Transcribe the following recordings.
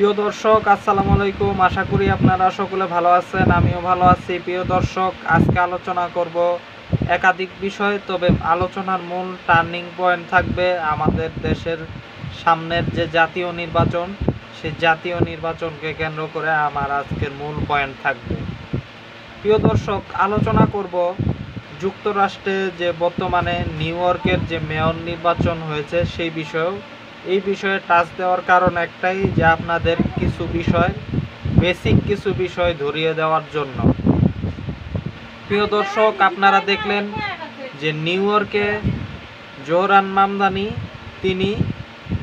প্রিয় দর্শক, আসসালামু আলাইকুম। আশা করি আপনারা সকলে ভালো আছেন, আমিও ভালো আছি। প্রিয় দর্শক, আজকে আলোচনা করব একাধিক বিষয়, তবে আলোচনার মূল টার্নিং পয়েন্ট থাকবে আমাদের দেশের সামনের যে জাতীয় নির্বাচন, সেই জাতীয় নির্বাচনকে কেন্দ্র করে আমার আজকের মূল পয়েন্ট থাকবে। প্রিয় দর্শক, আলোচনা করব যুক্তরাষ্ট্রে যে বর্তমানে নিউ ইয়র্কের যে মেয়র নির্বাচন হয়েছে সেই বিষয়েও। এই বিষয়ে টাচ দেওয়ার কারণ একটাই, যে আপনাদের কিছু বিষয়, বেসিক কিছু বিষয় ধরিয়ে দেওয়ার জন্য। প্রিয় দর্শক, আপনারা দেখলেন যে নিউ ইয়র্কে জোহরান মামদানি তিনি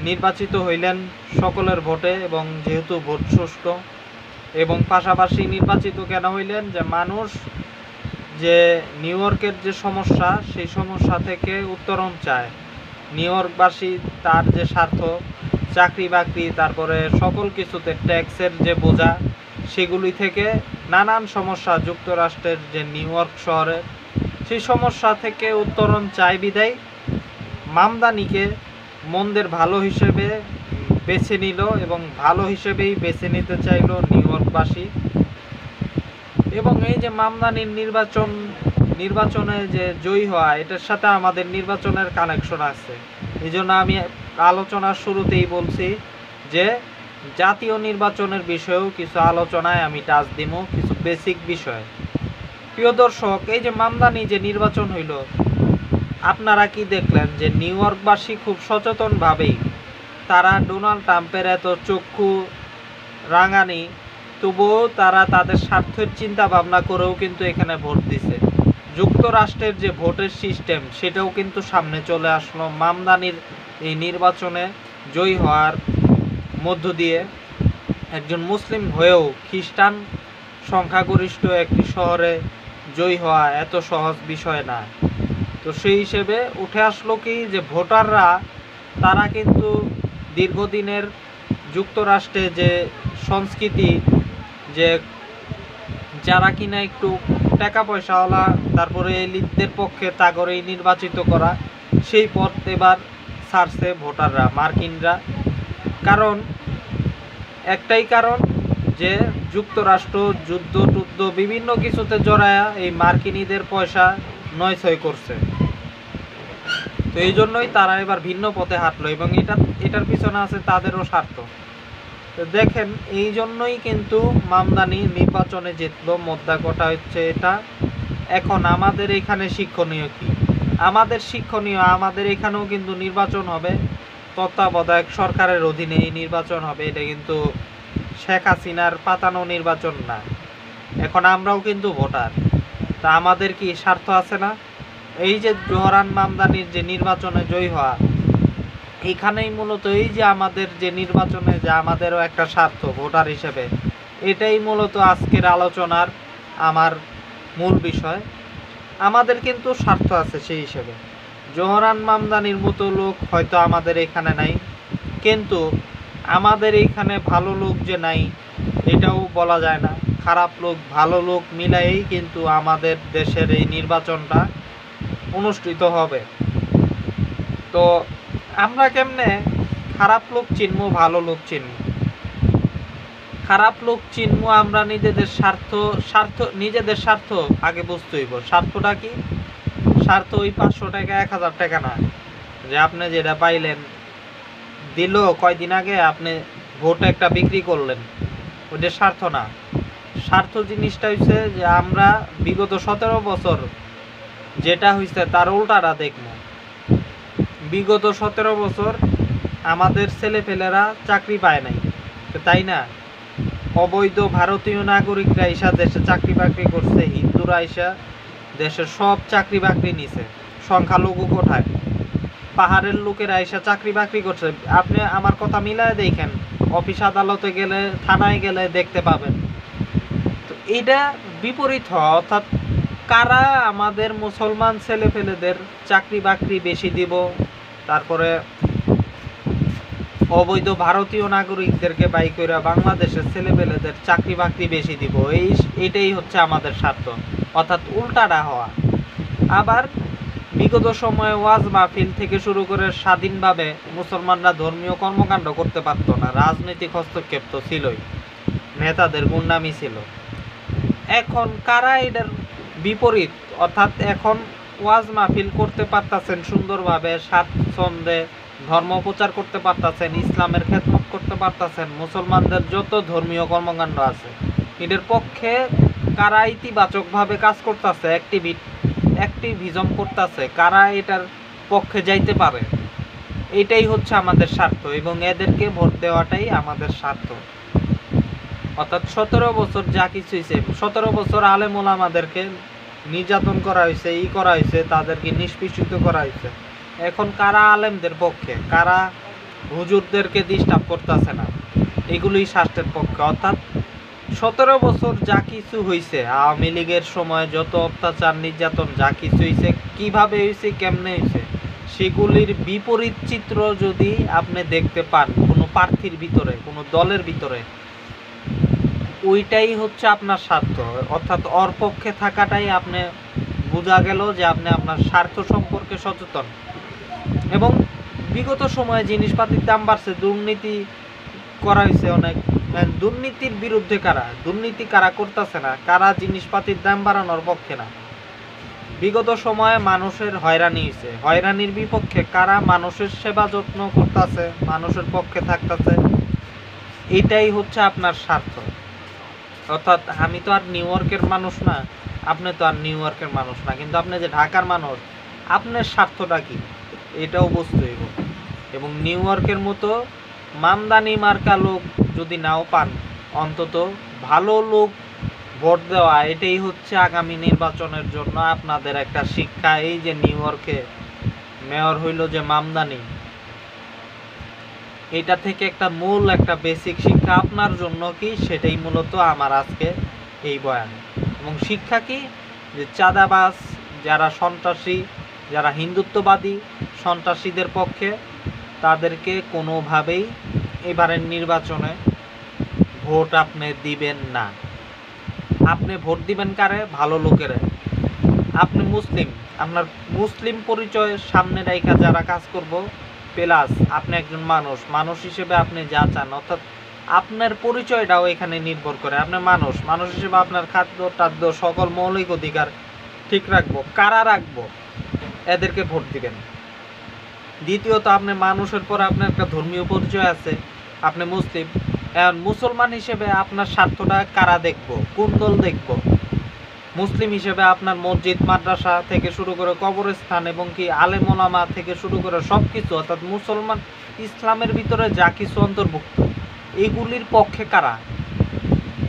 নির্বাচিত হইলেন সকলের ভোটে, এবং যেহেতু ভোট সুষ্ঠু, এবং পাশাপাশি নির্বাচিত কেন হইলেন, যে মানুষ যে নিউ ইয়র্কের যে সমস্যা, সেই সমস্যা থেকে উত্তরণ চায়। নিউ ইয়র্কবাসী তার যে স্বার্থ, চাকরি বাকরি, তারপরে সকল কিছুতে ট্যাক্সের যে বোঝা, সেগুলি থেকে নানান সমস্যা যুক্তরাষ্ট্রের যে নিউ ইয়র্ক শহরে, সেই সমস্যা থেকে উত্তরণ চায় বিদায় মামদানিকে মন্দের ভালো হিসেবে বেছে নিল, এবং ভালো হিসেবেই বেছে নিতে চাইল নিউ ইয়র্কবাসী। এবং এই যে মামদানির নির্বাচনে যে জয়ী হওয়া, এটার সাথে আমাদের নির্বাচনের কানেকশন আছে। এই জন্য আমি আলোচনার শুরুতেই বলছি যে জাতীয় নির্বাচনের বিষয়েও কিছু আলোচনায় আমি টাচ দিব, কিছু বেসিক বিষয়। প্রিয় দর্শক, এই যে মামদানি যে নির্বাচন হইল, আপনারা কি দেখলেন যে নিউ ইয়র্কবাসী খুব সচেতনভাবেই তারা ডোনাল্ড ট্রাম্পের এত চক্ষু রাঙানি, তবুও তারা তাদের স্বার্থের চিন্তা ভাবনা করেও কিন্তু এখানে ভোট দিছে। যুক্তরাষ্ট্রের যে ভোটের সিস্টেম, সেটাও কিন্তু সামনে চলে আসলো মামদানির এই নির্বাচনে জয়ী হওয়ার মধ্য দিয়ে। একজন মুসলিম হয়েও খ্রিস্টান সংখ্যাগরিষ্ঠ একটি শহরে জয়ী হওয়া এত সহজ বিষয় না। তো সেই হিসেবে উঠে আসলো কি, যে ভোটাররা তারা কিন্তু দীর্ঘদিনের যুক্তরাষ্ট্রে যে সংস্কৃতি, যে যারা কিনা একটু টাকা পয়সাওয়ালা, তারপরে এলিটদের পক্ষে তাগরেই নির্বাচিত করা, সেই পথ এবার ছাড়ছে ভোটাররা, মার্কিনরা। কারণ একটাই কারণ, যে যুক্তরাষ্ট্র যুদ্ধ টুদ্ধ বিভিন্ন কিছুতে জড়ায়া এই মার্কিনীদের পয়সা নয়ছয় করছে। তো এই জন্যই তারা এবার ভিন্ন পথে হাঁটলো, এবং এটার পিছনে আছে তাদেরও স্বার্থ। তো দেখেন, এই জন্যই কিন্তু মামদানি নির্বাচনে জিতলো। মোদ্দা কথা হচ্ছে এটা। এখন আমাদের এখানে শিক্ষণীয় কি? আমাদের এখানেও কিন্তু নির্বাচন হবে, তত্ত্বাবধায়ক সরকারের অধীনে এই নির্বাচন হবে। এটা কিন্তু শেখ হাসিনার পাতানো নির্বাচন না। এখন আমরাও কিন্তু ভোটার, তা আমাদের কি স্বার্থ আছে না? এই যে জোহরান মামদানির যে নির্বাচনে জয়ী হওয়া, এইখানেই মূলত এই যে আমাদের যে নির্বাচনে যে আমাদেরও একটা স্বার্থ ভোটার হিসেবে, এটাই মূলত আজকের আলোচনার আমার মূল বিষয়। আমাদের কিন্তু স্বার্থ আছে সেই হিসেবে। জোহরান মামদানির মতো লোক হয়তো আমাদের এখানে নাই, কিন্তু আমাদের এইখানে ভালো লোক যে নাই এটাও বলা যায় না। খারাপ লোক ভালো লোক মিলাইয়েই কিন্তু আমাদের দেশের এই নির্বাচনটা অনুষ্ঠিত হবে। তো আমরা কেমনে খারাপ লোক চিনব, ভালো লোক চিনব? খারাপ লোক চিনব আমরা নিজেদের স্বার্থ আগে বুঝতে হইব। স্বার্থটা কি? স্বার্থ ওই 500 টাকা 1000 টাকা না, যে আপনি যেটা পাইলেন দিল কয়দিন আগে, আপনি ভোট একটা বিক্রি করলেন, ওইটা স্বার্থ না। স্বার্থ জিনিসটা হচ্ছে যে আমরা বিগত 17 বছর যেটা হয়েছে তার উল্টাটা দেখব। বিগত 17 বছর আমাদের ছেলেপেলেরা চাকরি পায় নাই, তাই না? অবৈধ ভারতীয় নাগরিকরা আইসা দেশে চাকরি বাকরি করছে, হিন্দুরা আইসা দেশের সব চাকরি বাকরি নিছে। সংখ্যালঘু কোঠায় পাহাড়ের লোকেরা আইসা চাকরি বাকরি করছে। আপনি আমার কথা মিলায় দেখেন, অফিস আদালতে গেলে, থানায় গেলে দেখতে পাবেন। তো এইটা বিপরীত হওয়া, অর্থাৎ কারা আমাদের মুসলমান ছেলেপেলেদের চাকরি বাকরি বেশি দিব, তারপরে অবৈধ ভারতীয় নাগরিকদেরকে বাই করে বাংলাদেশের ছেলেপেলেদের চাকরি বাকরি বেশি দিব, এইটাই হচ্ছে আমাদের স্বার্থ, অর্থাৎ উল্টাটা হওয়া। আবার বিগত সময়ে ওয়াজ মাহফিল থেকে শুরু করে স্বাধীনভাবে মুসলমানরা ধর্মীয় কর্মকাণ্ড করতে পারত না। রাজনৈতিক হস্তক্ষেপ তো ছিলই, নেতাদের গুন্ডামি ছিল। এখন কারা এটার বিপরীত, অর্থাৎ এখন ওয়াজ মাহফিল করতে পারতেছেন সুন্দরভাবে, স্বাচ্ছন্দ্যে ধর্ম প্রচার করতে পারতেছেন, ইসলামের খেদমত করতে পারতেছেন, মুসলমানদের যত ধর্মীয় কর্মকাণ্ড আছে এদের পক্ষে কারা ইতিবাচকভাবে কাজ করতেছে, অ্যাক্টিভিজম করতেছে, কারা এটার পক্ষে যাইতে পারে, এটাই হচ্ছে আমাদের স্বার্থ এবং এদেরকে ভোট দেওয়াটাই আমাদের স্বার্থ। অর্থাৎ 17 বছর যা কিছু হয়েছে, 17 বছর আলেম ওলামাদেরকে নির্যাতন করা হয়েছে, করা হয়েছে, তাদেরকে নিষ্পেষিত করা হয়েছে। এখন কারা আলেমদের পক্ষে, কারা হুজুরদেরকে ডিস্টার্ব করতেছে না, এগুলোই স্বার্থের পক্ষে। অর্থাৎ 17 বছর যা কিছু হয়েছে, আওয়ামী লীগের সময় যত অত্যাচার নির্যাতন যা কিছু হয়েছে, কীভাবে হয়েছে, কেমনে হয়েছে, সেগুলির বিপরীত চিত্র যদি আপনি দেখতে পান কোনো প্রার্থীর ভিতরে, কোনো দলের ভিতরে, ওইটাই হচ্ছে আপনার স্বার্থ। অর্থাৎ ওর পক্ষে থাকাটাই আপনি বোঝা গেল যে আপনি আপনার স্বার্থ সম্পর্কে সচেতন। এবং বিগত সময়ে জিনিসপাতির দাম বাড়ছে, দুর্নীতি করা হয়েছে অনেক। দুর্নীতির বিরুদ্ধে কারা, দুর্নীতি কারা করতেছে না, কারা জিনিসপাতির দাম বাড়ানোর পক্ষে না। বিগত সময়ে মানুষের হয়রানি হয়েছে, হয়রানির বিপক্ষে কারা মানুষের সেবা যত্ন করতেছে, মানুষের পক্ষে থাকতেছে, এটাই হচ্ছে আপনার স্বার্থ। অর্থাৎ আমি তো আর নিউ ইয়র্কের মানুষ না, আপনি তো আর নিউ ইয়র্কের মানুষ না, কিন্তু আপনি যে ঢাকার মানুষ, আপনার স্বার্থটা কি এটাও বুঝতে হইব। এবং নিউ ইয়র্কের মতো মামদানি মার্কা লোক যদি নাও পান, অন্তত ভালো লোক ভোট দেওয়া, এটাই হচ্ছে আগামী নির্বাচনের জন্য আপনাদের একটা শিক্ষা। এই যে নিউ ইয়র্কে মেয়র হইল যে মামদানি, এটা থেকে একটা মূল একটা বেসিক শিক্ষা আপনার জন্য কি, সেটাই মূলত আমার আজকে এই বয়ান। এবং শিক্ষা কি, যে চাঁদাবাজ, যারা সন্ত্রাসী, যারা হিন্দুত্ববাদী, সন্ত্রাসীদের পক্ষে, তাদেরকে কোনোভাবেই এবারের নির্বাচনে ভোট আপনি দিবেন না। আপনি ভোট দিবেন কারে, ভালো লোকের। আপনি মুসলিম, আপনার মুসলিম পরিচয় সামনে রেখা যারা কাজ করব, প্লাস আপনি একজন মানুষ, মানুষ হিসেবে আপনি যা চান, অর্থাৎ আপনার পরিচয়টাও এখানে নির্ভর করে। আপনি মানুষ, মানুষ হিসেবে আপনার খাদ্য টাদ্য সকল মৌলিক অধিকার ঠিক রাখবো, কারা রাখবো, এদেরকে ভোট দিবেন। দ্বিতীয়ত, আপনি মানুষের পর আপনার একটা ধর্মীয় পরিচয় আছে, আপনি মুসলিম, এখন মুসলমান হিসেবে আপনার স্বার্থটা কারা দেখব, কোন দল দেখব। মুসলিম হিসেবে আপনার মসজিদ মাদ্রাসা থেকে শুরু করে কবরস্থান এবং কি আলেম ওলামা থেকে শুরু করে সব কিছু, অর্থাৎ মুসলমান ইসলামের ভিতরে যা কিছু অন্তর্ভুক্ত, এইগুলির পক্ষে কারা,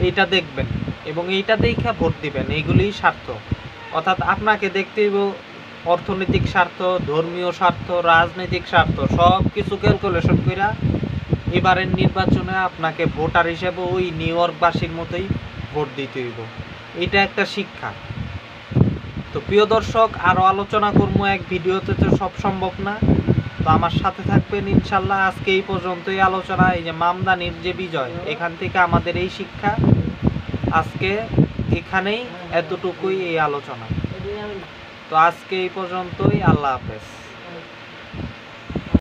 এইটা দেখবেন এবং এইটা দেখে ভোট দিবেন। এইগুলিই স্বার্থ। অর্থাৎ আপনাকে দেখতে হইব অর্থনৈতিক স্বার্থ, ধর্মীয় স্বার্থ, রাজনৈতিক স্বার্থ, সব কিছু ক্যালকুলেশন কইরা এবারের নির্বাচনে আপনাকে ভোটার হিসেবে ওই নিউ ইয়র্কবাসীর মতোই ভোট দিতে হইব। এটা একটা শিক্ষা। তো প্রিয় দর্শক, আরও আলোচনা করবো এক ভিডিওতে, তো সব সম্ভব না, তো আমার সাথে থাকবেন ইনশাল্লাহ। আজকে এই পর্যন্তই আলোচনা। এই যে মামদানির যে বিজয়, এখান থেকে আমাদের এই শিক্ষা, আজকে এখানেই এতটুকুই এই আলোচনা। তো আজকে এই পর্যন্তই, আল্লাহ হাফেজ।